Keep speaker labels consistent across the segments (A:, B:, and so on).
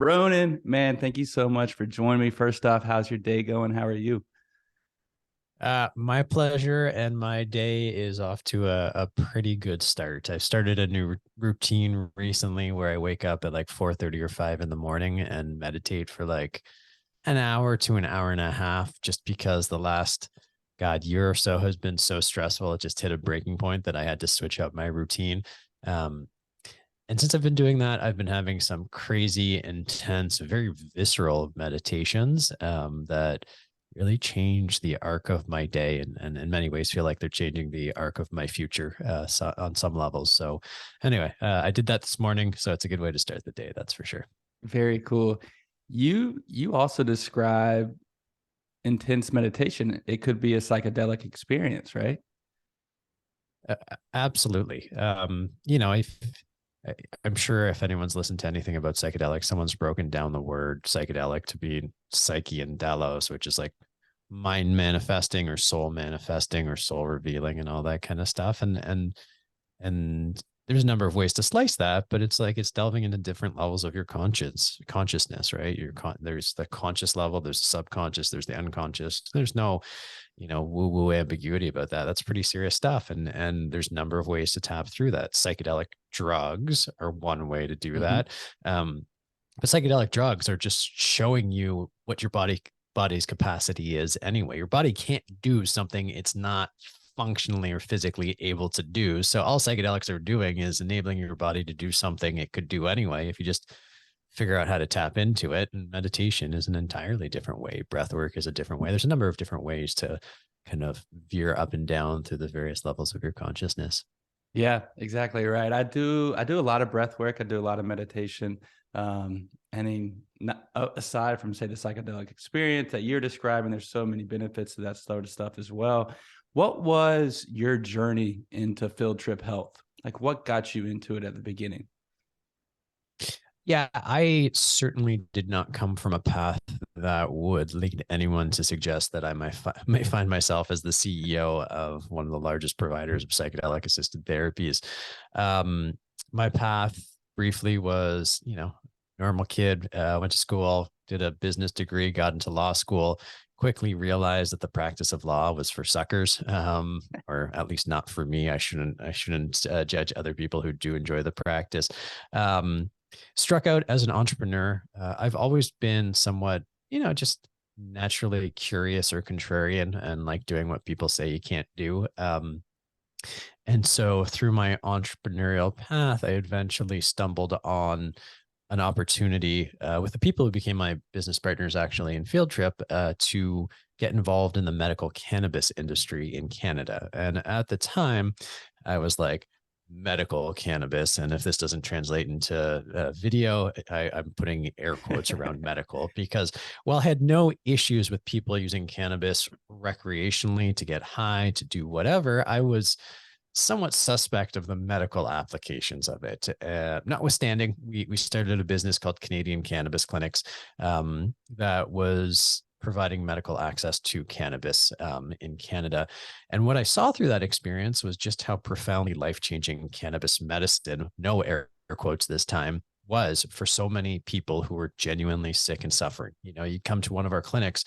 A: Ronan, man, thank you so much for joining me. First off, how's your day going? How are you?
B: My pleasure, and my day is off to a pretty good start. I started a new routine recently where I wake up at like 4:30 or 5 in the morning and meditate for like an hour to an hour and a half, just because the last year or so has been so stressful. It just hit a breaking point that I had to switch up my routine. Um, and since I've been doing that, I've been having some crazy, intense, very visceral meditations that really change the arc of my day, and in many ways feel like they're changing the arc of my future on some levels. So anyway, I did that this morning. So it's a good way to start the day. That's for sure.
A: Very cool. You also describe intense meditation. It could be a psychedelic experience, right?
B: Uh, Absolutely. I, I'm sure if anyone's listened to anything about psychedelics, someone's broken down the word psychedelic to be psyche and delos, which is like mind manifesting or soul revealing and all that kind of stuff. And there's a number of ways to slice that, but it's like it's delving into different levels of your consciousness, right? There's the conscious level, there's the subconscious, there's the unconscious. There's no, woo woo ambiguity about that. That's pretty serious stuff. And there's a number of ways to tap through that. Psychedelic drugs are one way to do
A: Mm-hmm.
B: that. But psychedelic drugs are just showing you what your body's capacity is anyway. Your body can't do something it's not functionally or physically able to do. So all psychedelics are doing is enabling your body to do something it could do anyway if you just figure out how to tap into it. And meditation is an entirely different way. Breath work is a different way. There's a number of different ways to kind of veer up and down through the various levels of your consciousness.
A: Yeah, exactly right. I do a lot of breath work. I do a lot of meditation. Aside from say the psychedelic experience that you're describing, there's so many benefits to that sort of stuff as well. What was your journey into field trip health? Like, what got you into it at the beginning?
B: Yeah, I certainly did not come from a path that would lead anyone to suggest that I may find myself as the CEO of one of the largest providers of psychedelic assisted therapies. Um, my path briefly was, normal kid, went to school, did a business degree, got into law school, quickly realized that the practice of law was for suckers, or at least not for me. I shouldn't judge other people who do enjoy the practice. Um, Struck out as an entrepreneur. I've always been somewhat, just naturally curious or contrarian and like doing what people say you can't do. And so through my entrepreneurial path, I eventually stumbled on an opportunity with the people who became my business partners actually in Field Trip to get involved in the medical cannabis industry in Canada. And at the time, I was like, medical cannabis. And if this doesn't translate into video, I'm putting air quotes around medical because while I had no issues with people using cannabis recreationally to get high, to do whatever, I was somewhat suspect of the medical applications of it. Notwithstanding, we started a business called Canadian Cannabis Clinics that was providing medical access to cannabis in Canada. And what I saw through that experience was just how profoundly life-changing cannabis medicine, no air quotes this time, was for so many people who were genuinely sick and suffering. You'd come to one of our clinics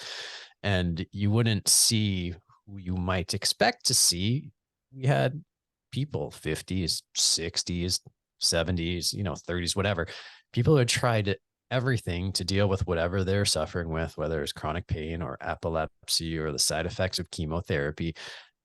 B: and you wouldn't see who you might expect to see. We had people 50s, 60s, 70s, 30s, whatever. People who had tried everything to deal with whatever they're suffering with, whether it's chronic pain or epilepsy or the side effects of chemotherapy,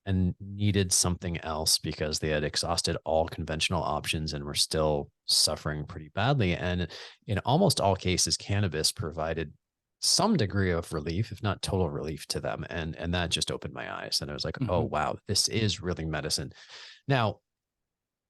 B: and needed something else because they had exhausted all conventional options and were still suffering pretty badly. And in almost all cases, cannabis provided some degree of relief, if not total relief to them. And that just opened my eyes. And I was like, oh,
A: Mm-hmm.
B: wow, this is really medicine. Now,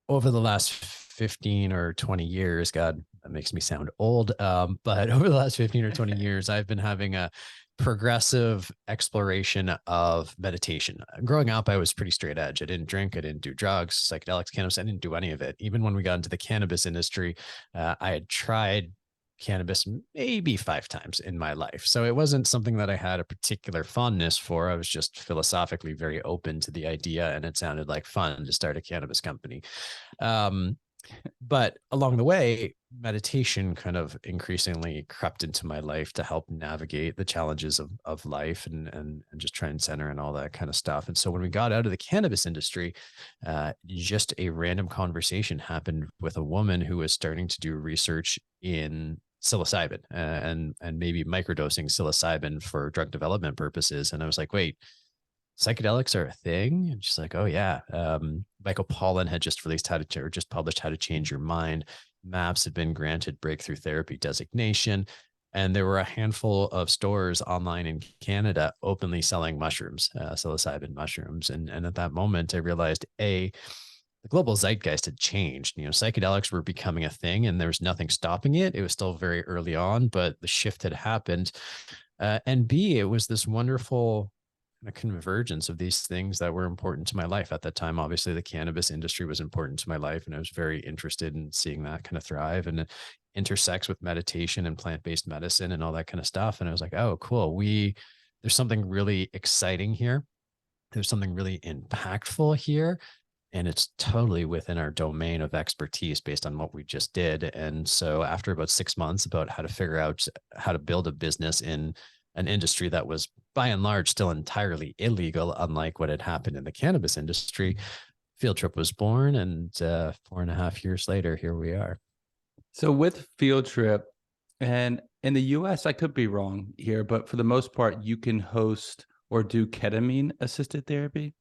B: over the last 15 or 20 years, God, that makes me sound old. But over the last 15 or 20 years, I've been having a progressive exploration of meditation. Growing up, I was pretty straight edge. I didn't drink, I didn't do drugs, psychedelics, cannabis, I didn't do any of it. Even when we got into the cannabis industry, I had tried cannabis maybe 5 times in my life. So it wasn't something that I had a particular fondness for. I was just philosophically very open to the idea, and it sounded like fun to start a cannabis company. But along the way, meditation kind of increasingly crept into my life to help navigate the challenges of life and just try and center and all that kind of stuff. And so when we got out of the cannabis industry, just a random conversation happened with a woman who was starting to do research in psilocybin and maybe microdosing psilocybin for drug development purposes. And I was like, wait, psychedelics are a thing? And she's like, oh yeah. Michael Pollan had just released or just published How to Change Your Mind. MAPS had been granted breakthrough therapy designation. And there were a handful of stores online in Canada openly selling mushrooms, psilocybin mushrooms. And at that moment, I realized, the global zeitgeist had changed. Psychedelics were becoming a thing and there was nothing stopping it. It was still very early on, but the shift had happened. And B, it was this wonderful a convergence of these things that were important to my life at that time. Obviously, the cannabis industry was important to my life, and I was very interested in seeing that kind of thrive, and it intersects with meditation and plant-based medicine and all that kind of stuff. And I was like, oh, cool. There's something really exciting here. There's something really impactful here. And it's totally within our domain of expertise based on what we just did. And so after about 6 months about how to figure out how to build a business in an industry that was by and large still entirely illegal, unlike what had happened in the cannabis industry, Field Trip was born. And 4.5 years later, here we are.
A: So with Field Trip, and in the US, I could be wrong here, but for the most part, you can host or do ketamine assisted therapy.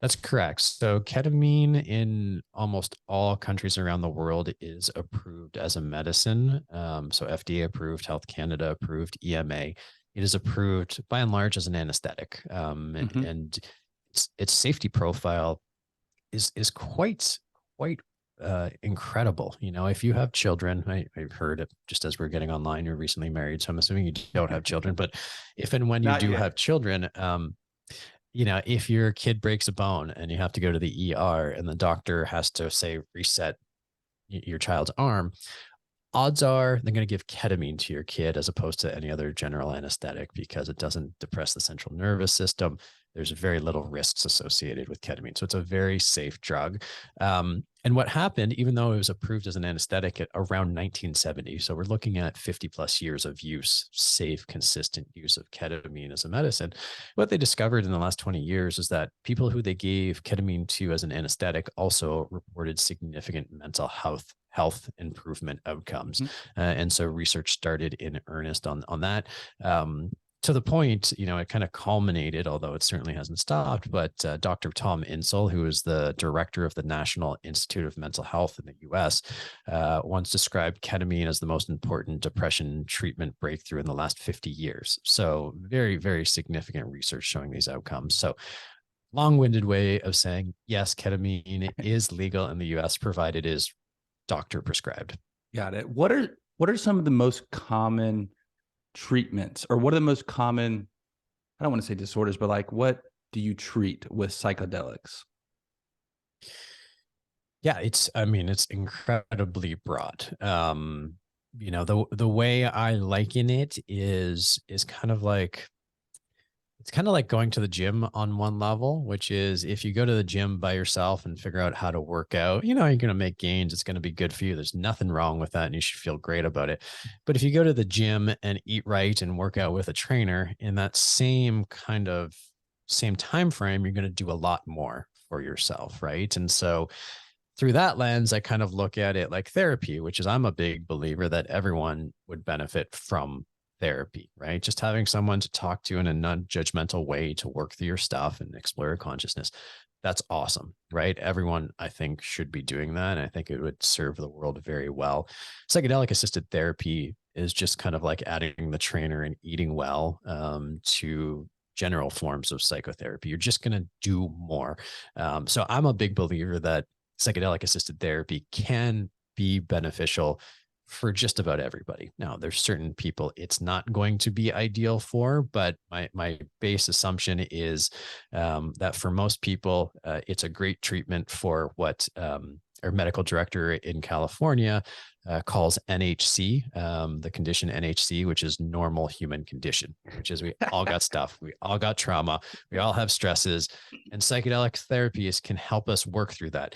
B: That's correct. So ketamine in almost all countries around the world is approved as a medicine. So FDA approved, Health Canada approved, EMA. It is approved by and large as an anesthetic. And its safety profile is quite incredible. If you have children, I've heard it just as we're getting online, you're recently married. So I'm assuming you don't have children, but if and when you do have children, if your kid breaks a bone and you have to go to the ER and the doctor has to say reset your child's arm, odds are they're going to give ketamine to your kid as opposed to any other general anesthetic because it doesn't depress the central nervous system. There's very little risks associated with ketamine. So it's a very safe drug. And what happened, even though it was approved as an anesthetic at around 1970, so we're looking at 50 plus years of use, safe, consistent use of ketamine as a medicine. What they discovered in the last 20 years is that people who they gave ketamine to as an anesthetic also reported significant mental health improvement outcomes. And so research started in earnest on that. To the point, it kind of culminated, although it certainly hasn't stopped, but Dr. Tom Insel, who is the director of the National Institute of Mental Health in the US, once described ketamine as the most important depression treatment breakthrough in the last 50 years. So very, very significant research showing these outcomes. So long-winded way of saying, yes, ketamine is legal in the US, provided it is doctor prescribed.
A: Got it. What are some of the most common treatments, or what are the most common, I don't want to say disorders, but like what do you treat with psychedelics?
B: Yeah, it's incredibly broad. The way I liken it is kind of like, it's kind of like going to the gym on one level, which is if you go to the gym by yourself and figure out how to work out, you're going to make gains. It's going to be good for you. There's nothing wrong with that. And you should feel great about it. But if you go to the gym and eat right and work out with a trainer in that same time frame, you're going to do a lot more for yourself. Right. And so through that lens, I kind of look at it like therapy, which is I'm a big believer that everyone would benefit from therapy, right? Just having someone to talk to in a non-judgmental way to work through your stuff and explore your consciousness. That's awesome, right? Everyone, I think, should be doing that. And I think it would serve the world very well. Psychedelic assisted therapy is just kind of like adding the trainer and eating well to general forms of psychotherapy. You're just going to do more. So I'm a big believer that psychedelic assisted therapy can be beneficial for just about everybody. Now, there's certain people it's not going to be ideal for, but my base assumption is that for most people, it's a great treatment for what our medical director in California calls NHC, the condition NHC, which is normal human condition, which is we all got stuff, we all got trauma, we all have stresses, and psychedelic therapies can help us work through that.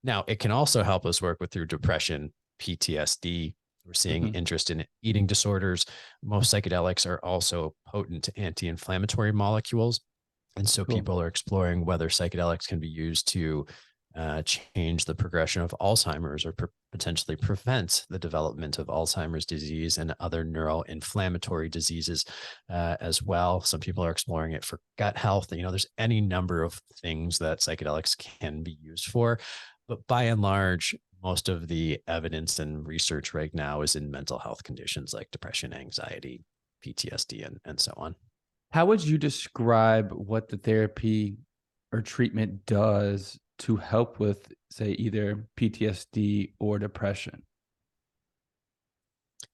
B: Now, it can also help us work with through depression, PTSD. We're seeing
A: Mhm.
B: interest in eating disorders. Most psychedelics are also potent anti-inflammatory molecules. And so
A: Cool.
B: people are exploring whether psychedelics can be used to change the progression of Alzheimer's or potentially prevent the development of Alzheimer's disease and other neuroinflammatory diseases as well. Some people are exploring it for gut health. You know, there's any number of things that psychedelics can be used for. But by and large, most of the evidence and research right now is in mental health conditions like depression, anxiety, PTSD, and so on.
A: How would you describe what the therapy or treatment does to help with, say, either PTSD or depression?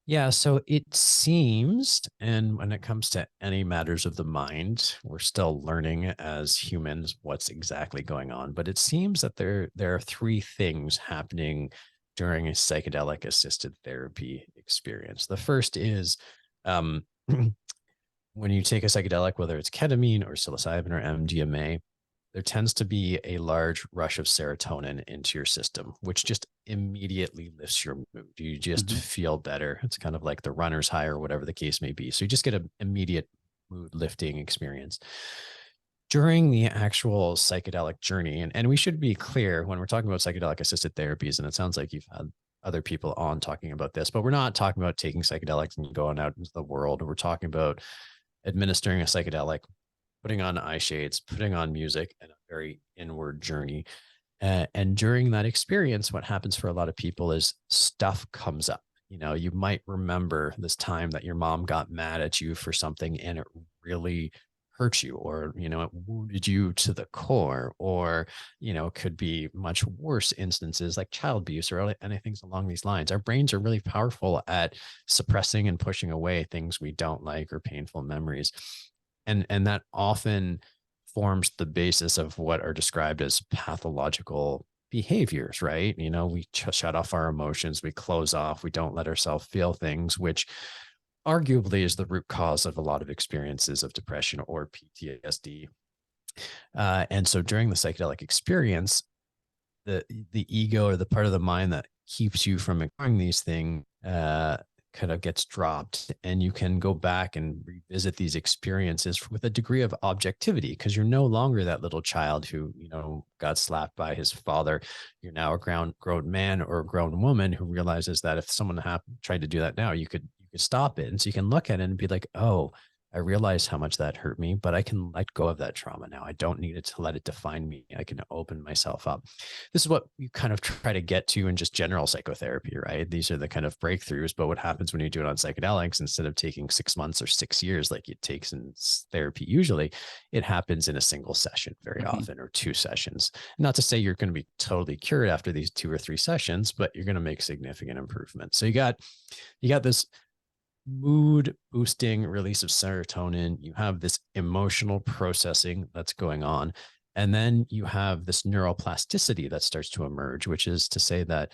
B: Yeah, so it seems, and when it comes to any matters of the mind, we're still learning as humans what's exactly going on. But it seems that there are three things happening during a psychedelic assisted therapy experience. The first is um, when you take a psychedelic, whether it's ketamine or psilocybin or MDMA, there tends to be a large rush of serotonin into your system, which just immediately lifts your mood. You just
A: Mhm.
B: feel better. It's kind of like the runner's high or whatever the case may be. So you just get an immediate mood lifting experience. During the actual psychedelic journey, and we should be clear when we're talking about psychedelic assisted therapies, and it sounds like you've had other people on talking about this, but we're not talking about taking psychedelics and going out into the world. We're talking about administering a psychedelic, putting on eye shades, putting on music, and a very inward journey. And during that experience, what happens for a lot of people is stuff comes up. You know, you might remember this time that your mom got mad at you for something and it really hurt you, or, you know, it wounded you to the core, or, you know, it could be much worse instances like child abuse or anything along these lines. Our brains are really powerful at suppressing and pushing away things we don't like or painful memories. And that often forms the basis of what are described as pathological behaviors, right? You know, we shut off our emotions, we close off, we don't let ourselves feel things, which arguably is the root cause of a lot of experiences of depression or PTSD. And so during the psychedelic experience, the ego or the part of the mind that keeps you from ignoring these things kind of gets dropped, and you can go back and revisit these experiences with a degree of objectivity, because you're no longer that little child who, you know, got slapped by his father. You're now a grown man or a grown woman who realizes that if someone tried to do that now, you could stop it. And so you can look at it and be like, oh, I realize how much that hurt me, but I can let go of that trauma now. I don't need it to let it define me. I can open myself up. This is what you kind of try to get to in just general psychotherapy, right? These are the kind of breakthroughs. But what happens when you do it on psychedelics, instead of taking 6 months or 6 years like it takes in therapy, usually it happens in a single session very
A: Mhm.
B: often, or two sessions. Not to say you're going to be totally cured after these 2 or 3 sessions, but you're going to make significant improvements. So you got this mood boosting release of serotonin. You have this emotional processing that's going on. And then you have this neuroplasticity that starts to emerge, which is to say that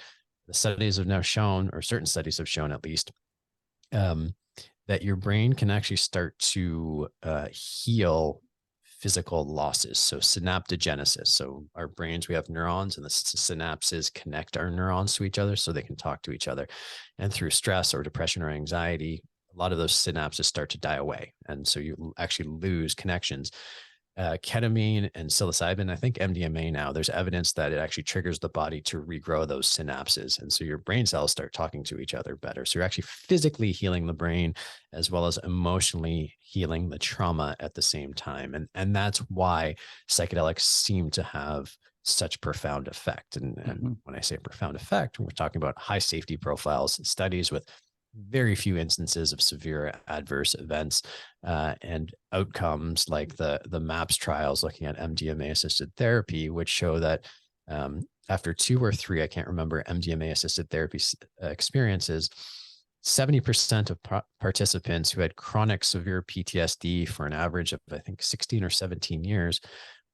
B: the studies have now shown, or certain studies have shown at least, um, that your brain can actually start to heal physical losses. So synaptogenesis. So our brains, we have neurons, and the synapses connect our neurons to each other so they can talk to each other. And through stress or depression or anxiety, a lot of those synapses start to die away. And so you actually lose connections. Ketamine and psilocybin, I think MDMA now, there's evidence that it actually triggers the body to regrow those synapses. And so your brain cells start talking to each other better. So you're actually physically healing the brain as well as emotionally healing the trauma at the same time. And that's why psychedelics seem to have such profound effect. And
A: Mhm.
B: when I say profound effect, we're talking about high safety profiles, studies with very few instances of severe adverse events, and outcomes like the MAPS trials looking at MDMA assisted therapy, which show that after 2 or 3, I can't remember, MDMA assisted therapy experiences, 70% of participants who had chronic severe PTSD for an average of, I think, 16 or 17 years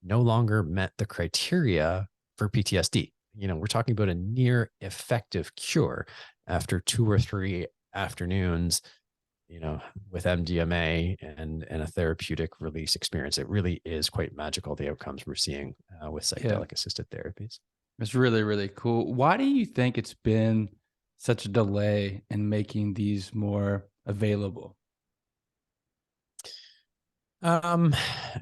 B: no longer met the criteria for PTSD. You know, we're talking about a near effective cure after 2 or 3 afternoons, you know, with MDMA and a therapeutic release experience. It really is quite magical, the outcomes we're seeing with
A: Yeah.
B: psychedelic assisted therapies.
A: It's really, really cool. Why do you think it's been such a delay in making these more available?
B: Um,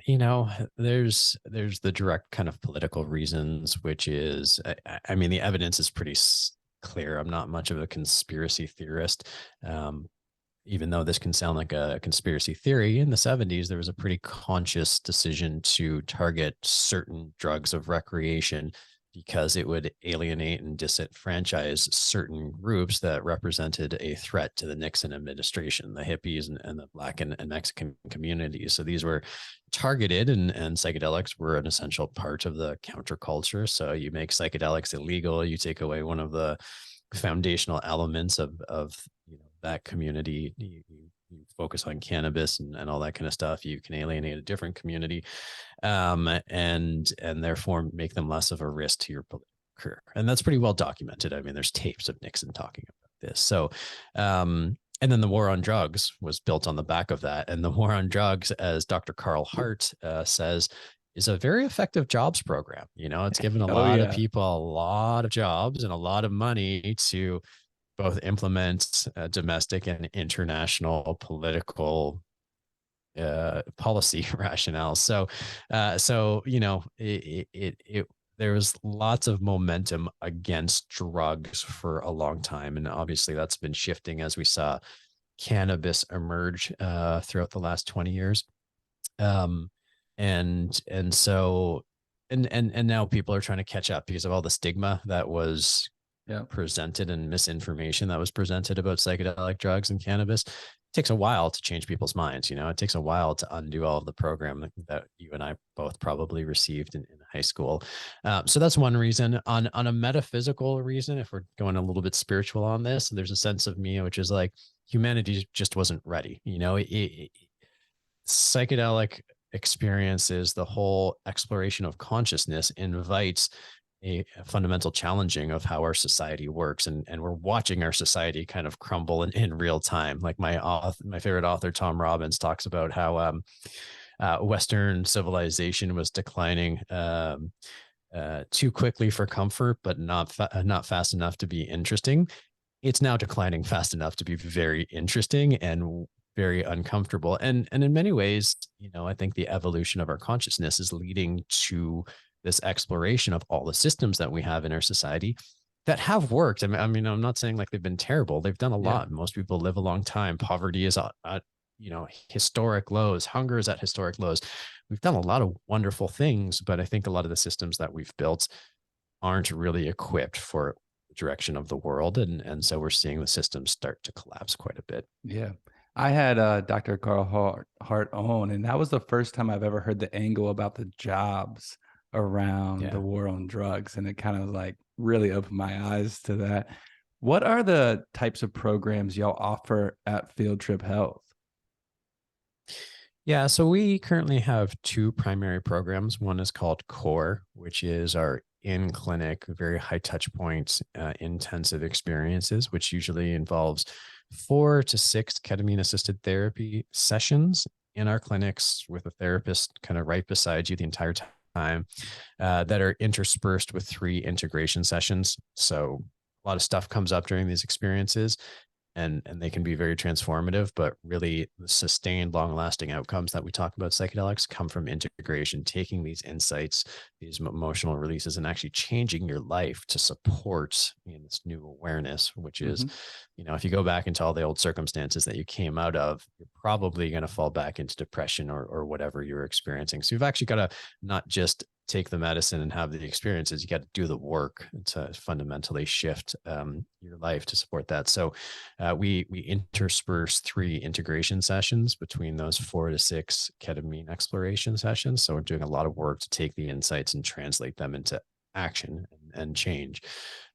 B: you know, there's the direct kind of political reasons, which is, I mean, the evidence is pretty clear. I'm not much of a conspiracy theorist. Um, Even though this can sound like a conspiracy theory, in the 70s, there was a pretty conscious decision to target certain drugs of recreation because it would alienate and disenfranchise certain groups that represented a threat to the Nixon administration, the hippies and the Black and Mexican communities. So these were targeted, and psychedelics were an essential part of the counterculture. So you make psychedelics illegal, you take away one of the foundational elements of that community. You focus on cannabis and all that kind of stuff, you can alienate a different community, and therefore make them less of a risk to your political career. And that's pretty well documented. I mean, there's tapes of Nixon talking about this. So and then the war on drugs was built on the back of that. And the war on drugs, as Dr. Carl Hart says, is a very effective jobs program. It's given a
A: Oh
B: lot of
A: yeah.
B: people a lot of jobs and a lot of money to both implement domestic and international political policy rationale. So there was lots of momentum against drugs for a long time, and obviously that's been shifting as we saw cannabis emerge throughout the last 20 years. Um, and so and now people are trying to catch up because of all the stigma that was
A: Yeah.
B: presented and misinformation that was presented about psychedelic drugs and cannabis. It takes a while to change people's minds. It takes a while to undo all of the program that you and I both probably received in high school. So that's one reason. On a metaphysical reason, if we're going a little bit spiritual on this, there's a sense of me which is like humanity just wasn't ready. Psychedelic experiences, the whole exploration of consciousness invites a fundamental challenging of how our society works, and we're watching our society kind of crumble in real time. Like my favorite author Tom Robbins talks about how Western civilization was declining too quickly for comfort, but not fast enough to be interesting. It's now declining fast enough to be very interesting and very uncomfortable. And in many ways, I think the evolution of our consciousness is leading to this exploration of all the systems that we have in our society that have worked. I mean, I'm not saying like they've been terrible. They've done a
A: Yeah.
B: lot. Most people live a long time. Poverty is at historic lows. Hunger is at historic lows. We've done a lot of wonderful things, but I think a lot of the systems that we've built aren't really equipped for the direction of the world, and so we're seeing the systems start to collapse quite a bit.
A: Yeah. I had Dr. Carl Hart on, and that was the first time I've ever heard the angle about the jobs around the
B: Yeah.
A: war on drugs. And it kind of like really opened my eyes to that. What are the types of programs y'all offer at Field Trip Health?
B: Yeah, so we currently have two primary programs. One is called CORE, which is our in clinic, very high touch points, intensive experiences, which usually involves 4 to 6 ketamine assisted therapy sessions in our clinics with a therapist kind of right beside you the entire time, that are interspersed with 3 integration sessions. So a lot of stuff comes up during these experiences, and they can be very transformative, but really the sustained long lasting outcomes that we talk about psychedelics come from integration, taking these insights, these emotional releases, and actually changing your life to support this new awareness, which is,
A: Hmm.
B: if you go back into all the old circumstances that you came out of, you're probably going to fall back into depression or whatever you're experiencing. So you've actually got to not just take the medicine and have the experiences, you got to do the work to fundamentally shift your life to support that. So we intersperse 3 integration sessions between those 4 to 6 ketamine exploration sessions. So we're doing a lot of work to take the insights and translate them into action and change.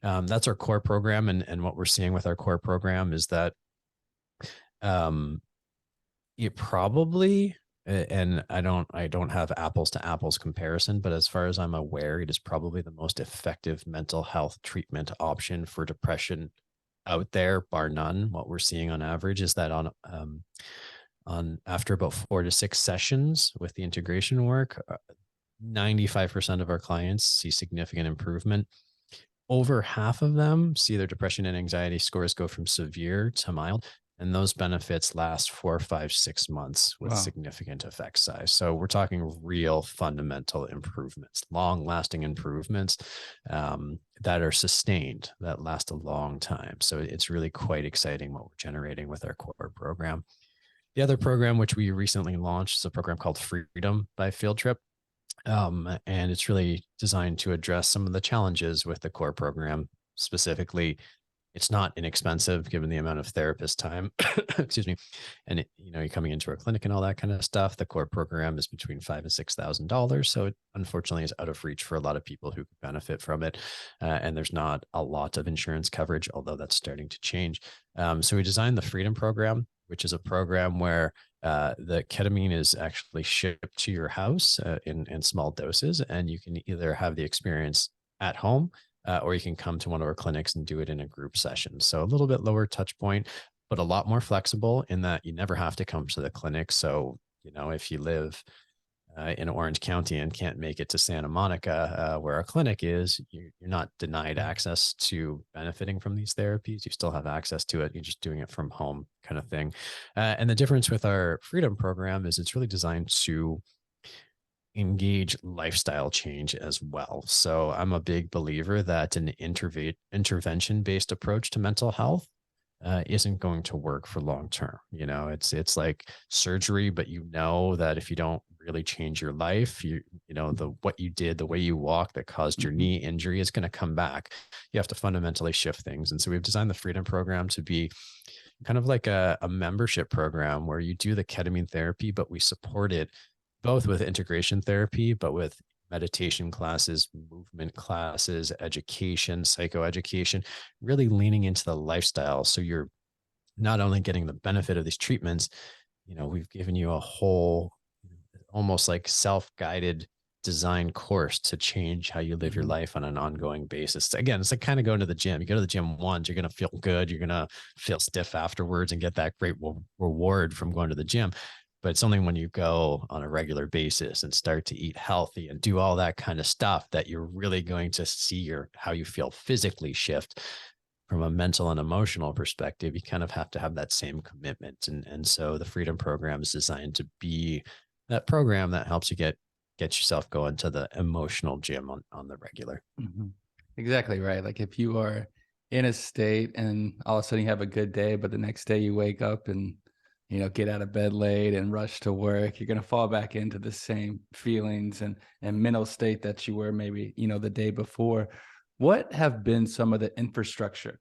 B: That's our core program, and what we're seeing with our core program is that it probably, and I don't have apples to apples comparison, but as far as I'm aware, it is probably the most effective mental health treatment option for depression out there, bar none. What we're seeing on average is that on after about 4 to 6 sessions with the integration work, 95% of our clients see significant improvement. over half of them see their depression and anxiety scores go from severe to mild. And those benefits last 4, 5, 6 months with
A: Wow.
B: significant effect size. So we're talking real fundamental improvements, long lasting improvements that are sustained, that last a long time. So it's really quite exciting what we're generating with our core program. The other program, which we recently launched, is a program called Freedom by Field Trip. And it's really designed to address some of the challenges with the core program. Specifically, it's not inexpensive given the amount of therapist time, excuse me. And you're coming into our clinic and all that kind of stuff. The core program is between $5,000 and $6,000. So it unfortunately is out of reach for a lot of people who could benefit from it. And there's not a lot of insurance coverage, although that's starting to change. So we designed the Freedom Program, which is a program where the ketamine is actually shipped to your house in small doses, and you can either have the experience at home or you can come to one of our clinics and do it in a group session. So a little bit lower touch point, but a lot more flexible in that you never have to come to the clinic. So, if you live in Orange County and can't make it to Santa Monica, where our clinic is, you're not denied access to benefiting from these therapies. You still have access to it. You're just doing it from home kind of thing. And the difference with our Freedom Program is it's really designed to engage lifestyle change as well. So I'm a big believer that an intervention-based approach to mental health isn't going to work for long term. It's like surgery, but that if you don't really change your life, what you did, the way you walk that caused your knee injury is going to come back. You have to fundamentally shift things. And so we've designed the Freedom Program to be kind of like a membership program where you do the ketamine therapy, but we support it both with integration therapy, but with meditation classes, movement classes, education, psychoeducation, really leaning into the lifestyle. So you're not only getting the benefit of these treatments, we've given you a whole, almost like self-guided design course to change how you live your life on an ongoing basis. Again, it's like kind of going to the gym. You go to the gym once, you're going to feel good. You're going to feel stiff afterwards and get that great reward from going to the gym. But it's only when you go on a regular basis and start to eat healthy and do all that kind of stuff that you're really going to see how you feel physically shift. From a mental and emotional perspective, you kind of have to have that same commitment. And so the Freedom Program is designed to be that program that helps you get yourself going to the emotional gym on the regular.
A: Exactly right. Like if you are in a state and all of a sudden you have a good day, but the next day you wake up and get out of bed late and rush to work, you're going to fall back into the same feelings and mental state that you were maybe, the day before. What have been some of the infrastructure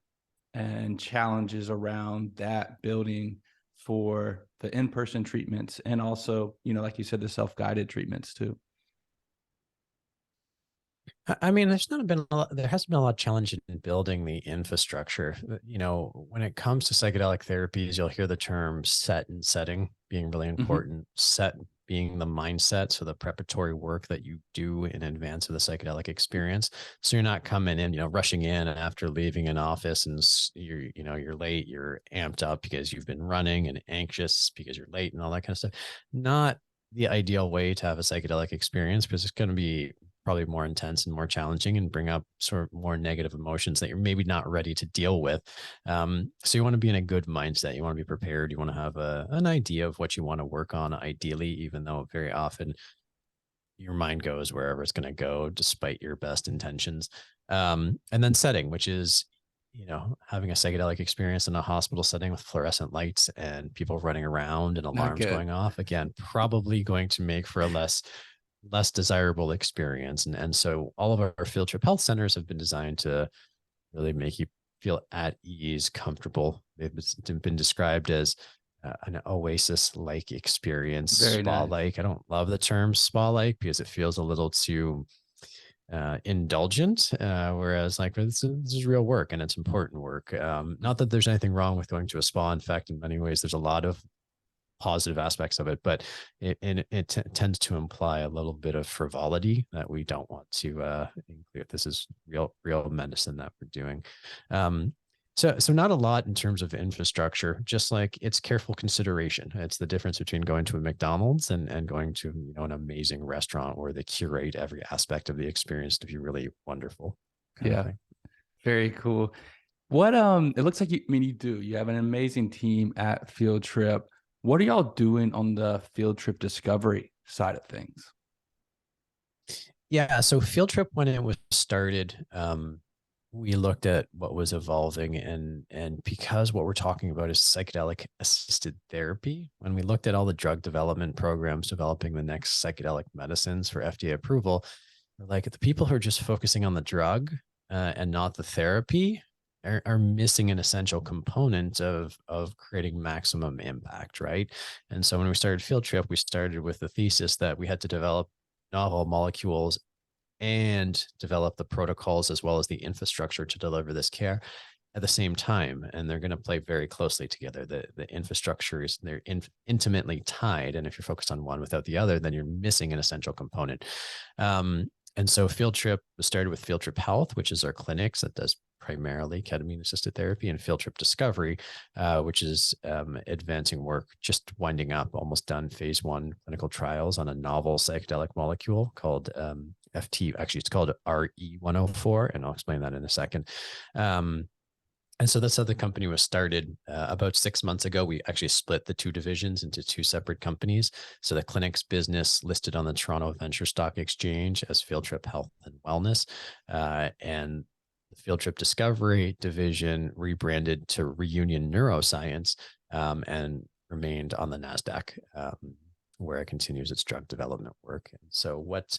A: and challenges around that building for the in-person treatments and also, like you said, the self-guided treatments too?
B: I mean, there hasn't been a lot of challenge in building the infrastructure. When it comes to psychedelic therapies, you'll hear the term set and setting being really important. Set being the mindset, so the preparatory work that you do in advance of the psychedelic experience. So you're not coming in, rushing in after leaving an office and you're late, you're amped up because you've been running and anxious because you're late and all that kind of stuff. Not the ideal way to have a psychedelic experience, because it's going to be probably more intense and more challenging and bring up sort of more negative emotions that you're maybe not ready to deal with. So you want to be in a good mindset. You want to be prepared. You want to have an idea of what you want to work on, ideally, even though very often your mind goes wherever it's going to go, despite your best intentions. And then setting, which is, having a psychedelic experience in a hospital setting with fluorescent lights and people running around and alarms going off, again, probably going to make for a less desirable experience. And so all of our field trip health centers have been designed to really make you feel at ease, comfortable. They've been described as an oasis-like experience, spa-like. Nice. I don't love the term spa-like because it feels a little too indulgent, whereas like this is real work and it's important work. Not that there's anything wrong with going to a spa. In fact, in many ways, there's a lot of positive aspects of it, but it tends to imply a little bit of frivolity that we don't want to include. This is real medicine that we're doing. So not a lot in terms of infrastructure, just like it's careful consideration. It's the difference between going to a McDonald's and going to an amazing restaurant where they curate every aspect of the experience to be really wonderful.
A: Yeah. Very cool. What it looks like you have an amazing team at Field Trip. What are y'all doing on the field trip discovery side of things?
B: Yeah, so Field Trip, when it was started, we looked at what was evolving, and because what we're talking about is psychedelic assisted therapy, when we looked at all the drug development programs developing the next psychedelic medicines for FDA approval, we're like, the people who are just focusing on the drug and not the therapy are missing an essential component of creating maximum impact, right? And so when we started Field Trip, we started with the thesis that we had to develop novel molecules and develop the protocols as well as the infrastructure to deliver this care at the same time. And they're going to play very closely together. The infrastructure is, they're intimately tied. And if you're focused on one without the other, then you're missing an essential component. And so Field Trip started with Field Trip Health, which is our clinics that does primarily ketamine assisted therapy, and Field Trip Discovery, which is advancing work, just winding up, almost done phase 1 clinical trials on a novel psychedelic molecule called FT. Actually, it's called RE104, and I'll explain that in a second. And so that's how the company was started. About 6 months ago, we actually split the two divisions into two separate companies. So the clinics business listed on the Toronto Venture Stock Exchange as Field Trip Health and Wellness, and the Field Trip Discovery division rebranded to Reunion Neuroscience, and remained on the NASDAQ, where it continues its drug development work. And so what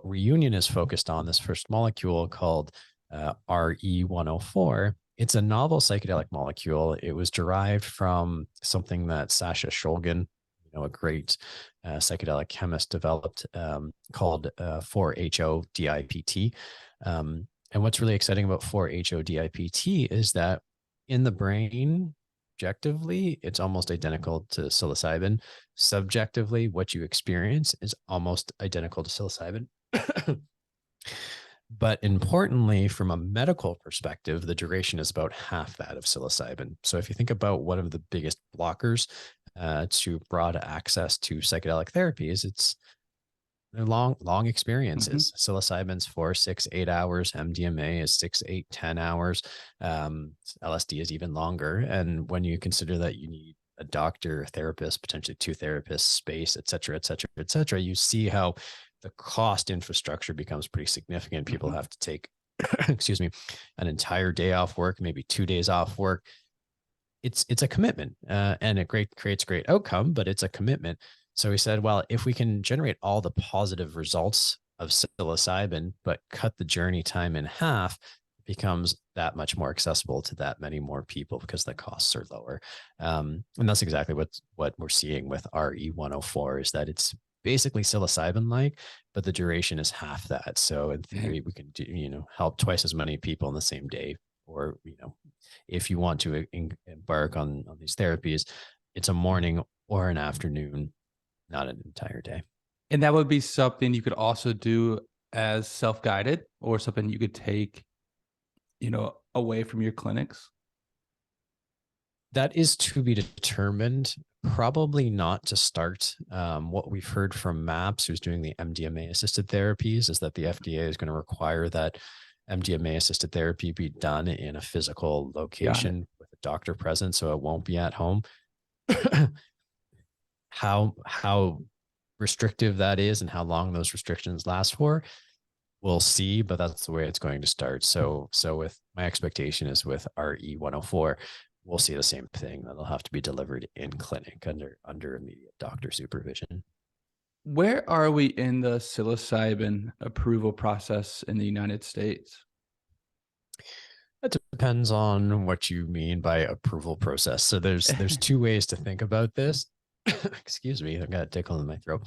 B: Reunion is focused on, this first molecule called RE104, it's a novel psychedelic molecule. It was derived from something that Sasha Shulgin, a great psychedelic chemist, developed, called 4-HO-DIPT. And what's really exciting about 4-HO-DIPT is that in the brain, objectively, it's almost identical to psilocybin. Subjectively, what you experience is almost identical to psilocybin. But importantly, from a medical perspective, the duration is about half that of psilocybin. So if you think about one of the biggest blockers to broad access to psychedelic therapies, it's long experiences. Psilocybin's 4, 6, 8 hours. MDMA is 6, 8, 10 hours. LSD is even longer. And when you consider that you need a doctor, a therapist, potentially 2 therapists, space, et cetera, et cetera, et cetera, you see how the cost infrastructure becomes pretty significant. People have to take, excuse me, an entire day off work, maybe 2 days off work. It's a commitment, and it creates a great outcome, but it's a commitment. So we said, well, if we can generate all the positive results of psilocybin, but cut the journey time in half, it becomes that much more accessible to that many more people because the costs are lower. And that's exactly what we're seeing with RE104, is that it's basically psilocybin-like, but the duration is half that. So in theory, we can do, help twice as many people in the same day. Or, if you want to embark on these therapies, it's a morning or an afternoon, not an entire day.
A: And that would be something you could also do as self-guided, or something you could take, away from your clinics?
B: That is to be determined. Probably not to start. What we've heard from MAPS, who's doing the MDMA assisted therapies, is that the FDA is going to require that MDMA assisted therapy be done in a physical location with a doctor present, so it won't be at home. How restrictive that is and how long those restrictions last for, we'll see, but that's the way it's going to start. So with my expectation is with RE104, we'll see the same thing. That'll have to be delivered in clinic under immediate doctor supervision.
A: Where are we in the psilocybin approval process in the United States?
B: That depends on what you mean by approval process. So there's 2 ways to think about this. Excuse me, I've got a tickle in my throat.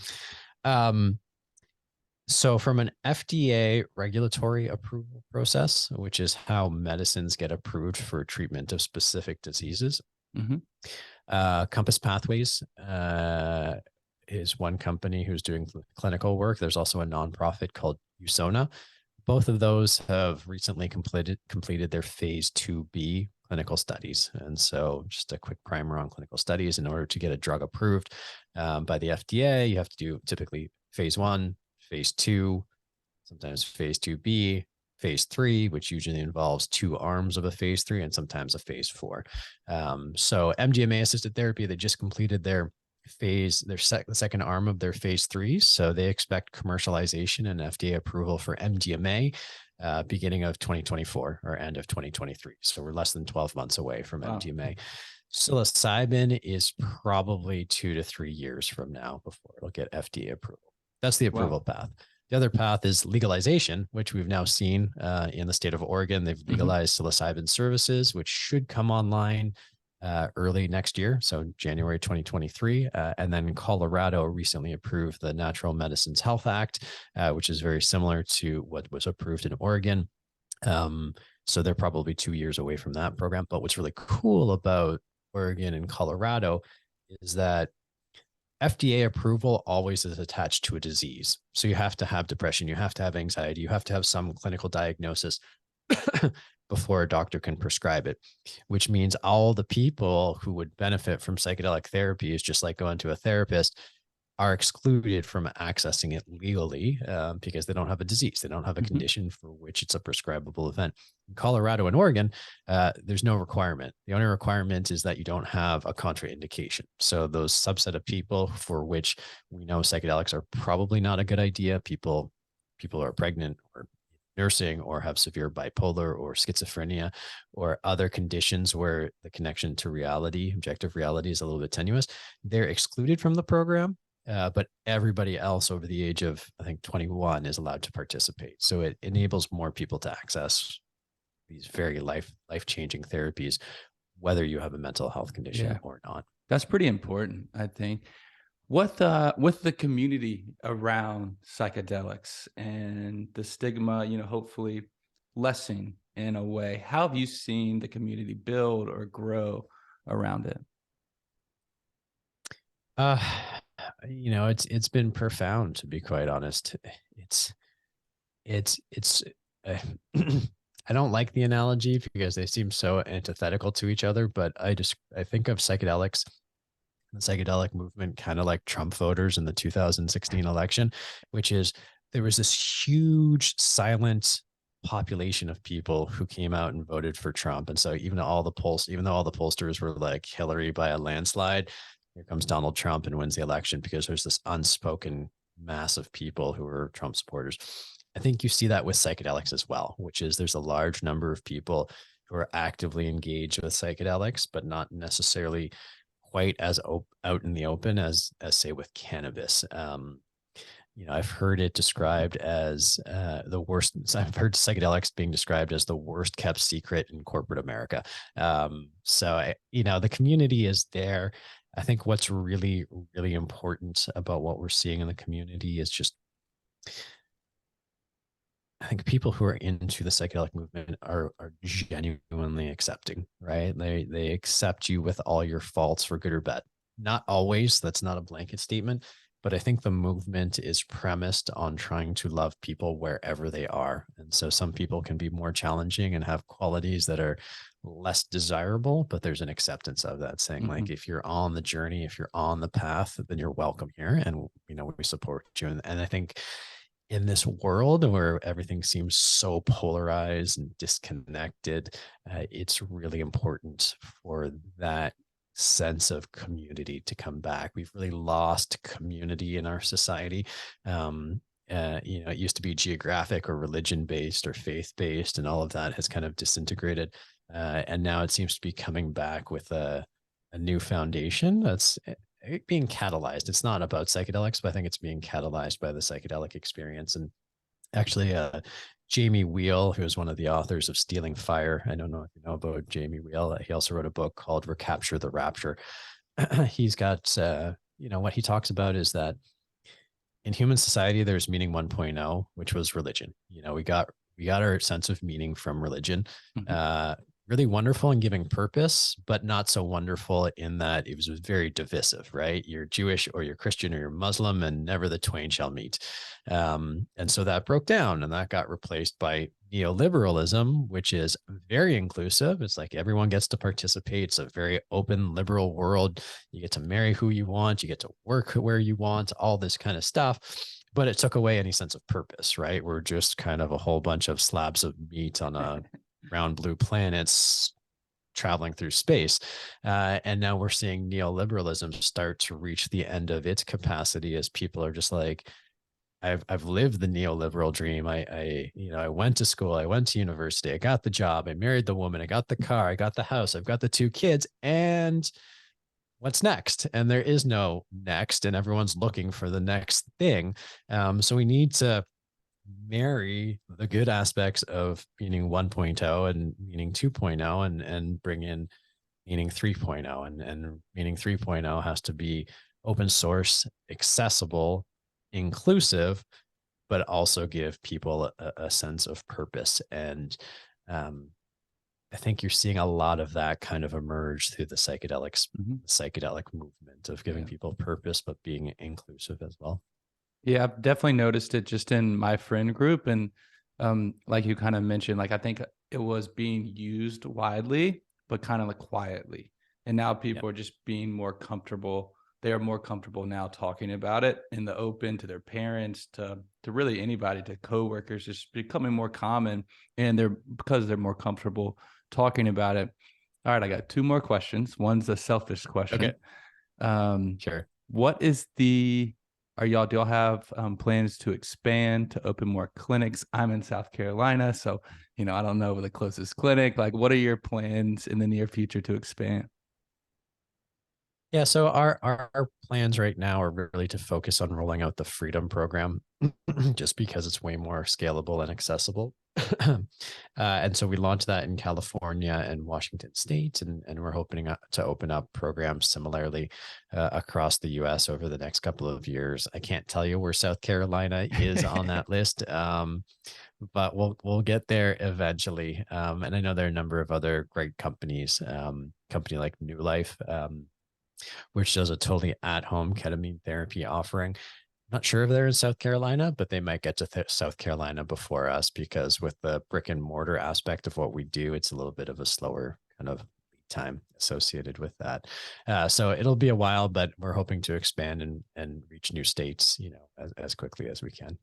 B: So from an FDA regulatory approval process, which is how medicines get approved for treatment of specific diseases, Compass Pathways is one company who's doing clinical work. There's also a nonprofit called USONA. Both of those have recently completed their phase 2B clinical studies. And so just a quick primer on clinical studies. In order to get a drug approved by the FDA, you have to do typically phase 1, phase 2, sometimes phase 2B, phase 3, which usually involves 2 arms of a phase 3 and sometimes a phase 4. So MDMA assisted therapy, they just completed their the second arm of their phase 3. So they expect commercialization and FDA approval for MDMA beginning of 2024 or end of 2023. So we're less than 12 months away from
A: Wow.
B: MDMA. Psilocybin is probably 2 to 3 years from now before it'll get FDA approval. That's the approval path. The other path is legalization, which we've now seen in the state of Oregon. They've legalized psilocybin services, which should come online early next year, so January 2023. And then Colorado recently approved the Natural Medicines Health Act, which is very similar to what was approved in Oregon. So they're probably 2 years away from that program. But what's really cool about Oregon and Colorado is that FDA approval always is attached to a disease. So you have to have depression, you have to have anxiety, you have to have some clinical diagnosis before a doctor can prescribe it, which means all the people who would benefit from psychedelic therapy is just like going to a therapist are excluded from accessing it legally because they don't have a disease. They don't have a condition for which it's a prescribable event. In Colorado and Oregon, there's no requirement. The only requirement is that you don't have a contraindication. So those subset of people for which we know psychedelics are probably not a good idea, people are pregnant or nursing or have severe bipolar or schizophrenia or other conditions where the connection to reality, objective reality, is a little bit tenuous, they're excluded from the program. But everybody else over the age of, I think, 21 is allowed to participate. So it enables more people to access these very life-changing therapies, whether you have a mental health condition or not.
A: That's pretty important, I think. With the community around psychedelics and the stigma, hopefully lessening in a way, how have you seen the community build or grow around it?
B: It's been profound, to be quite honest. It's I don't like the analogy because they seem so antithetical to each other, but I think of psychedelics, the psychedelic movement, kind of like Trump voters in the 2016 election, which is there was this huge silent population of people who came out and voted for Trump. And so even though all the pollsters were like Hillary by a landslide, here comes Donald Trump and wins the election because there's this unspoken mass of people who are Trump supporters. I think you see that with psychedelics as well, which is there's a large number of people who are actively engaged with psychedelics, but not necessarily quite as out in the open as say with cannabis. I've heard it described as the worst. I've heard psychedelics being described as the worst kept secret in corporate America. So the community is there. I think what's really, really important about what we're seeing in the community is just, I think people who are into the psychedelic movement are genuinely accepting, right? They accept you with all your faults for good or bad. Not always, that's not a blanket statement, but I think the movement is premised on trying to love people wherever they are. And so some people can be more challenging and have qualities that are less desirable, but there's an acceptance of that, saying like, if you're on the journey, if you're on the path, then you're welcome here. And, we support you. And I think in this world where everything seems so polarized and disconnected, it's really important for that sense of community to come back. We've really lost community in our society. It used to be geographic or religion based or faith based, and all of that has kind of disintegrated. And now it seems to be coming back with a new foundation that's being catalyzed. It's not about psychedelics, but I think it's being catalyzed by the psychedelic experience. And actually, Jamie Wheal, who is one of the authors of Stealing Fire. I don't know if you know about Jamie Wheal. He also wrote a book called Recapture the Rapture. He's got, what he talks about is that in human society, there's meaning 1.0, which was religion. We got our sense of meaning from religion. Really wonderful in giving purpose, but not so wonderful in that it was very divisive, right? You're Jewish or you're Christian or you're Muslim, and never the twain shall meet. And so that broke down, and that got replaced by neoliberalism, which is very inclusive. It's like everyone gets to participate. It's a very open, liberal world. You get to marry who you want. You get to work where you want, all this kind of stuff. but it took away any sense of purpose, right? We're just kind of a whole bunch of slabs of meat on a round blue planets traveling through space. And now we're seeing neoliberalism start to reach the end of its capacity as people are just like, I've lived the neoliberal dream. I went to school, I went to university, I got the job, I married the woman, I got the car, I got the house, I've got the 2 kids, and what's next? And there is no next, and everyone's looking for the next thing. So we need to marry the good aspects of meaning 1.0 and meaning 2.0 and bring in meaning 3.0, and meaning 3.0 has to be open source, accessible, inclusive, but also give people a sense of purpose. And I think you're seeing a lot of that kind of emerge through the psychedelics, psychedelic movement of giving people purpose, but being inclusive as well.
A: Yeah, I've definitely noticed it just in my friend group. And like you kind of mentioned, like I think it was being used widely, but kind of like quietly. And now people are just being more comfortable. They are more comfortable now talking about it in the open to their parents, to really anybody, to coworkers. It's becoming more common, and because they're more comfortable talking about it. All right, I got 2 more questions. One's a selfish question.
B: Okay. Sure.
A: What is do y'all have plans to expand, to open more clinics? I'm in South Carolina, so I don't know the closest clinic. Like, what are your plans in the near future to expand?
B: Yeah, so our plans right now are really to focus on rolling out the Freedom program, just because it's way more scalable and accessible. And so we launched that in California and Washington State, and we're hoping to open up programs similarly across the U.S. over the next couple of years. I can't tell you where South Carolina is on that list, but we'll get there eventually. And I know there are a number of other great companies, company like New Life, which does a totally at-home ketamine therapy offering. Not sure if they're in South Carolina, but they might get to South Carolina before us, because with the brick and mortar aspect of what we do, it's a little bit of a slower kind of lead time associated with that. So it'll be a while, but we're hoping to expand and reach new states, as quickly as we can.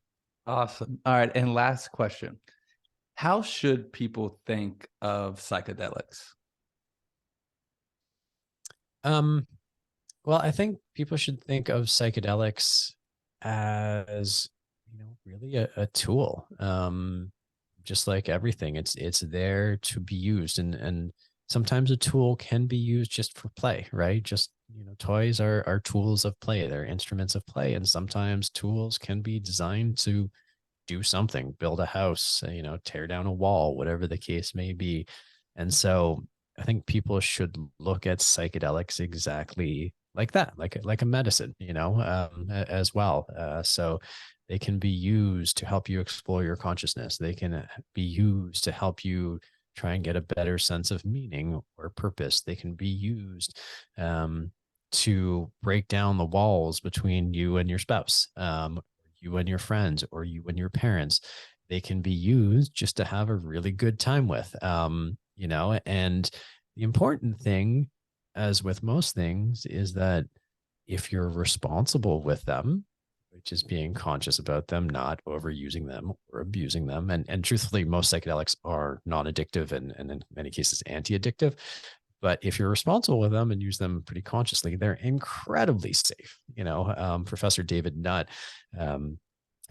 A: Awesome. All right, and last question: how should people think of psychedelics?
B: Um, well, I think people should think of psychedelics as, really a tool. Just like everything, it's there to be used, and sometimes a tool can be used just for play, right? Just, toys are tools of play, they're instruments of play, and sometimes tools can be designed to do something, build a house, tear down a wall, whatever the case may be. And so I think people should look at psychedelics exactly like that, like a medicine, as well. So they can be used to help you explore your consciousness. They can be used to help you try and get a better sense of meaning or purpose. They can be used to break down the walls between you and your spouse, you and your friends, or you and your parents. They can be used just to have a really good time with, and the important thing, as with most things, is that if you're responsible with them, which is being conscious about them, not overusing them or abusing them. And truthfully, most psychedelics are non-addictive and in many cases anti-addictive. But if you're responsible with them and use them pretty consciously, they're incredibly safe. Professor David Nutt, who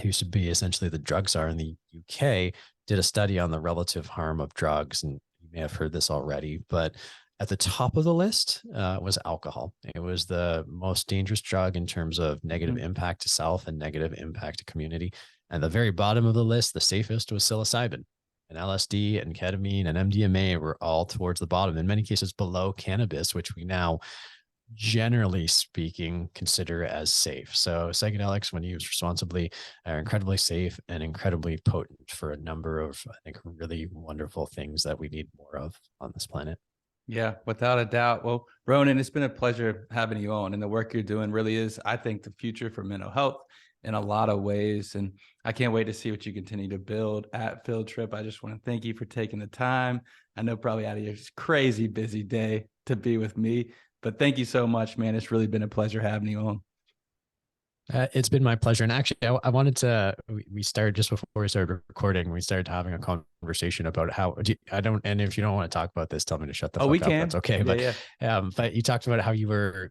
B: used to be essentially the drug czar in the UK, did a study on the relative harm of drugs. And you may have heard this already, but at the top of the list was alcohol. It was the most dangerous drug in terms of negative impact to self and negative impact to community. And the very bottom of the list, the safest, was psilocybin. And LSD and ketamine and MDMA were all towards the bottom, in many cases below cannabis, which we now, generally speaking, consider as safe. So psychedelics, when used responsibly, are incredibly safe and incredibly potent for a number of, I think, really wonderful things that we need more of on this planet.
A: Yeah, without a doubt. Well, Ronan, it's been a pleasure having you on, and the work you're doing really is, I think, the future for mental health in a lot of ways. And I can't wait to see what you continue to build at Field Trip. I just want to thank you for taking the time. I know probably out of your crazy busy day to be with me, but thank you so much, man. It's really been a pleasure having you on.
B: It's been my pleasure. And actually, I wanted to, we started just before we started recording, we started having a conversation about how, I don't, and if you don't want to talk about this, tell me to shut the
A: Oh, we
B: fuck up. That's
A: can.
B: okay.
A: Yeah, yeah.
B: But you talked about how you were,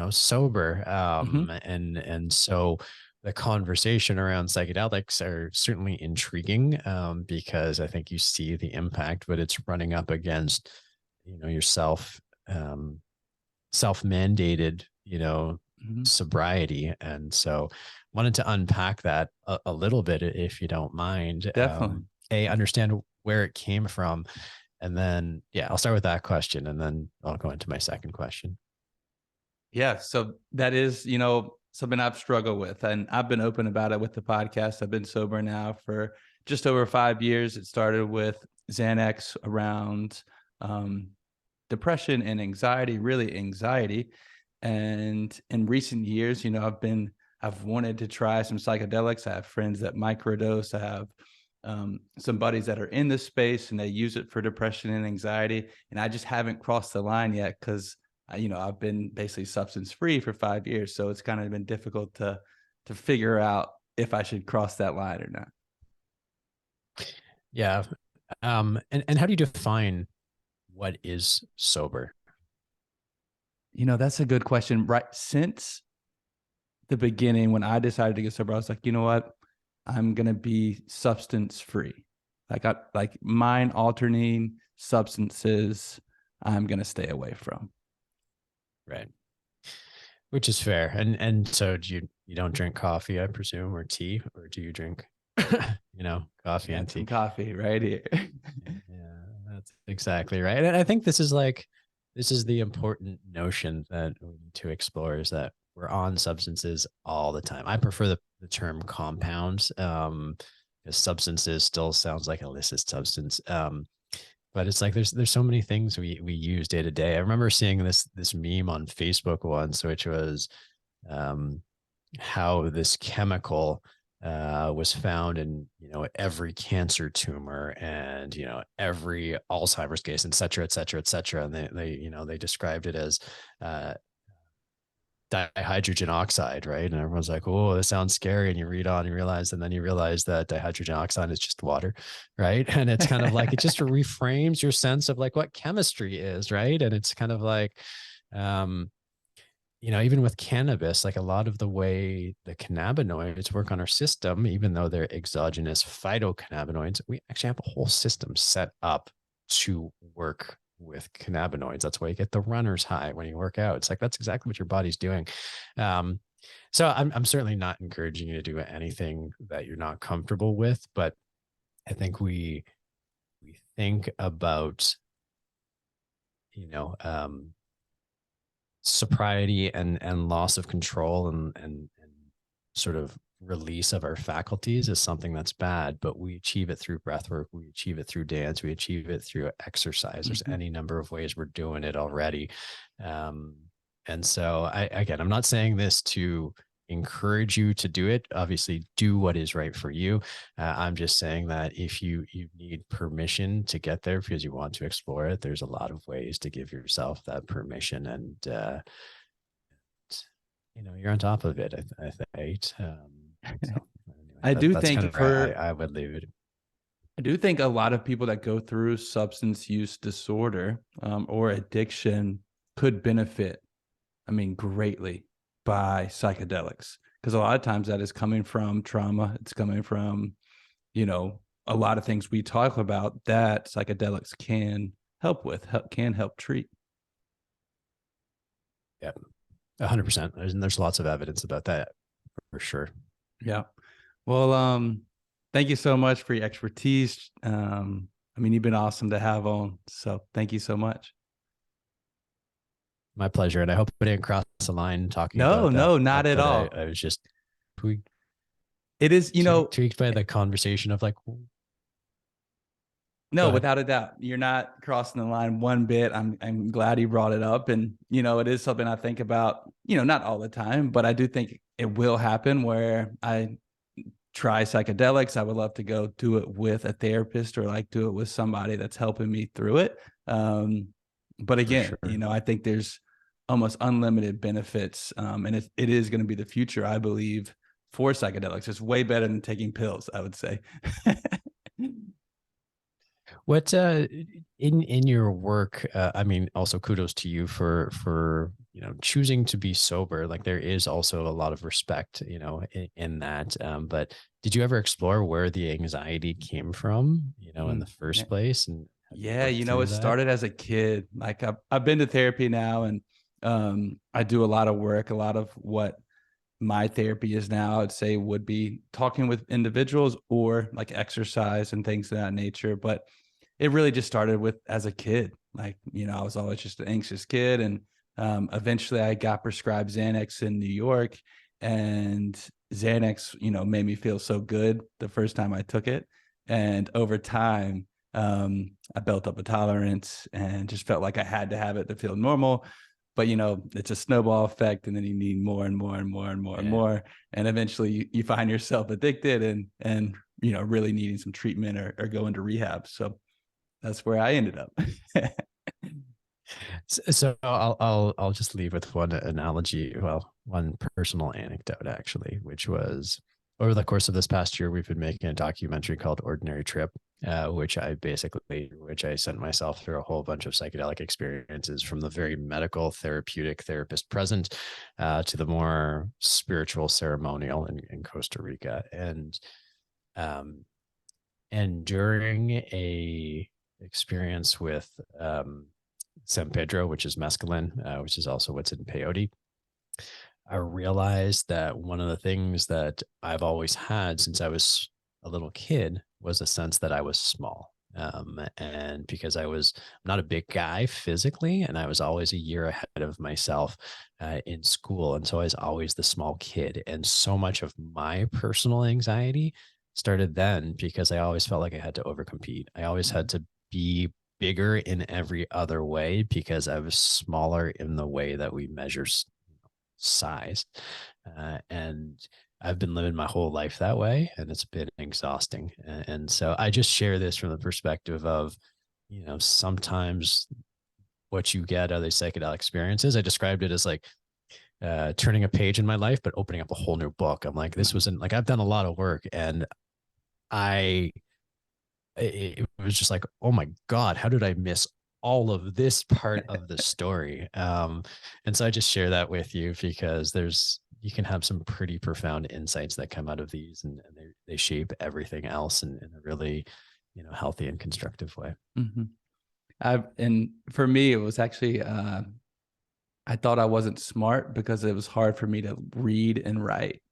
B: sober.
A: Hmm.
B: And so the conversation around psychedelics are certainly intriguing, because I think you see the impact, but it's running up against, yourself, self-mandated,
A: Hmm.
B: sobriety. And so wanted to unpack that a little bit, if you don't mind.
A: Definitely.
B: Understand where it came from. And then, yeah, I'll start with that question and then I'll go into my second question.
A: Yeah. So that is, something I've struggled with. And I've been open about it with the podcast. I've been sober now for just over 5 years. It started with Xanax around um, depression and anxiety, really anxiety. And in recent years, I've wanted to try some psychedelics. I have friends that microdose. I have some buddies that are in this space and they use it for depression and anxiety. And I just haven't crossed the line yet because I've been basically substance free for 5 years. So it's kind of been difficult to figure out if I should cross that line or not.
B: Yeah. And how do you define what is sober?
A: That's a good question. Right. Since the beginning, when I decided to get sober, I was like, you know what? I'm gonna be substance free. Like mind altering substances, I'm gonna stay away from.
B: Right. Which is fair. And so you don't drink coffee, I presume, or tea, or do you drink,
A: I
B: coffee and
A: got some
B: tea?
A: coffee right here.
B: Yeah, that's exactly right. And I think this is the important notion that we need to explore, is that we're on substances all the time. I prefer the term compounds, because substances still sounds like illicit substance. But it's like there's so many things we use day to day. I remember seeing this meme on Facebook once, which was, um, how this chemical, was found in, every cancer tumor, and, every Alzheimer's case, et cetera, et cetera, et cetera. And they described it as, uh, dihydrogen oxide, right? And everyone's like, "Oh, this sounds scary." And you read on, you realize, and then you realize that dihydrogen oxide is just water, right? And it's kind of like it just reframes your sense of like what chemistry is, right? And it's kind of like, um, even with cannabis, like a lot of the way the cannabinoids work on our system, even though they're exogenous phytocannabinoids, we actually have a whole system set up to work with cannabinoids. That's why you get the runner's high when you work out. It's like that's exactly what your body's doing. Um, so I'm certainly not encouraging you to do anything that you're not comfortable with, but I think we think about, you know, um, sobriety and loss of control and sort of release of our faculties is something that's bad, but we achieve it through breath work, we achieve it through dance, we achieve it through exercise. There's
A: Mhm.
B: any number of ways we're doing it already. um, and so I'm not saying this to encourage you to do it. Obviously do what is right for you. I'm just saying that if you need permission to get there because you want to explore it, there's a lot of ways to give yourself that permission. And you're on top of it, I think. So anyway,
A: I do
B: that's kind
A: think
B: of where
A: for
B: I would leave it.
A: I do think a lot of people that go through substance use disorder or addiction could benefit, I mean, greatly by psychedelics. Because a lot of times that is coming from trauma. It's coming from, a lot of things we talk about that psychedelics can help with, can help treat.
B: Yeah, 100%. There's lots of evidence about that for sure.
A: Yeah. Well, thank you so much for your expertise. I mean, you've been awesome to have on. So thank you so much.
B: My pleasure. And I hope I didn't cross the line talking
A: No,
B: about that,
A: no, not at
B: but I,
A: all.
B: I was just tweaked,
A: It is,
B: tweaked by the conversation of like, go
A: no,
B: ahead.
A: without a doubt, you're not crossing the line one bit. I'm glad you brought it up, and it is something I think about. Not all the time, but I do think it will happen where I try psychedelics. I would love to go do it with a therapist or like do it with somebody that's helping me through it. But
B: For
A: again,
B: sure.
A: I think there's almost unlimited benefits. And it is going to be the future, I believe, for psychedelics. It's way better than taking pills, I would say.
B: What in your work, I mean, also kudos to you for choosing to be sober. Like there is also a lot of respect, in that. But did you ever explore where the anxiety came from, in the first place, and have you
A: Yeah,
B: worked through
A: it
B: that?
A: started as a kid. Like I've been to therapy now, and I do a lot of work. A lot of what my therapy is now, I'd say, would be talking with individuals or like exercise and things of that nature. But it really just started with as a kid. Like, I was always just an anxious kid. And eventually I got prescribed Xanax in New York, and Xanax, made me feel so good the first time I took it. And over time, I built up a tolerance and just felt like I had to have it to feel normal. But it's a snowball effect, and then you need more and more and more and more and
B: Yeah.
A: more, and eventually you find yourself addicted and really needing some treatment or going to rehab. So that's where I ended up.
B: So I'll just leave with one analogy, well, one personal anecdote actually, which was over the course of this past year, we've been making a documentary called Ordinary Trip, which I sent myself through a whole bunch of psychedelic experiences, from the very medical therapeutic therapist present, to the more spiritual ceremonial in Costa Rica. Um, and during a experience with San Pedro, which is mescaline, which is also what's in peyote, I realized that one of the things that I've always had since I was a little kid was a sense that I was small. And because I was not a big guy physically, and I was always a year ahead of myself in school. And so I was always the small kid. And so much of my personal anxiety started then, because I always felt like I had to overcompete. I always had to be bigger in every other way because I was smaller in the way that we measure size. And I've been living my whole life that way, and it's been exhausting. And so I just share this from the perspective of, sometimes what you get out of these psychedelic experiences. I described it as like turning a page in my life, but opening up a whole new book. I'm like, this wasn't like, I've done a lot of work, and I it was just like, oh my God, how did I miss all of this part of the story? And so I just share that with you because you can have some pretty profound insights that come out of these, and they shape everything else in a really, healthy and constructive way.
A: Mm-hmm. And for me, it was actually, I thought I wasn't smart because it was hard for me to read and write.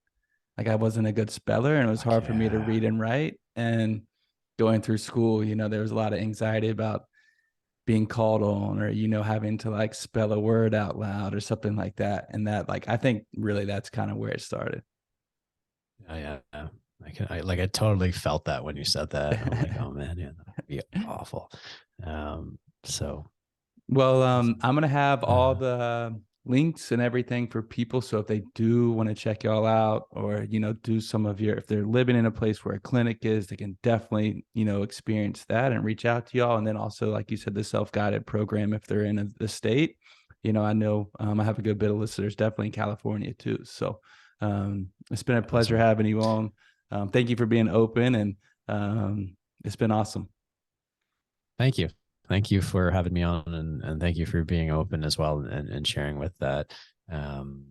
A: Like I wasn't a good speller, and it was
B: Fuck
A: hard for me to
B: yeah.
A: read and write. And going through school, there was a lot of anxiety about being called on, or, having to like spell a word out loud or something like that. And that, like, I think really that's kind of where it started.
B: Oh, yeah. I totally felt that when you said that. I'm like, oh man, yeah, that would be awful. So
A: Well,
B: awesome.
A: I'm gonna have all
B: Uh,
A: the links and everything for people. So if they do want to check y'all out, or do some of if they're living in a place where a clinic is, they can definitely experience that and reach out to y'all. And then also, like you said, the self-guided program if they're in the state. I know I have a good bit of listeners definitely in California too. So it's been a pleasure
B: awesome.
A: having you on. Thank you for being open, and it's been awesome.
B: Thank you. Thank you for having me on, and thank you for being open as well, and sharing with that. Um,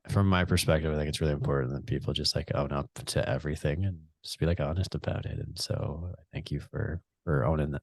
B: from my perspective, I think it's really important that people just like own up to everything and just be like honest about it. And so I thank you for owning that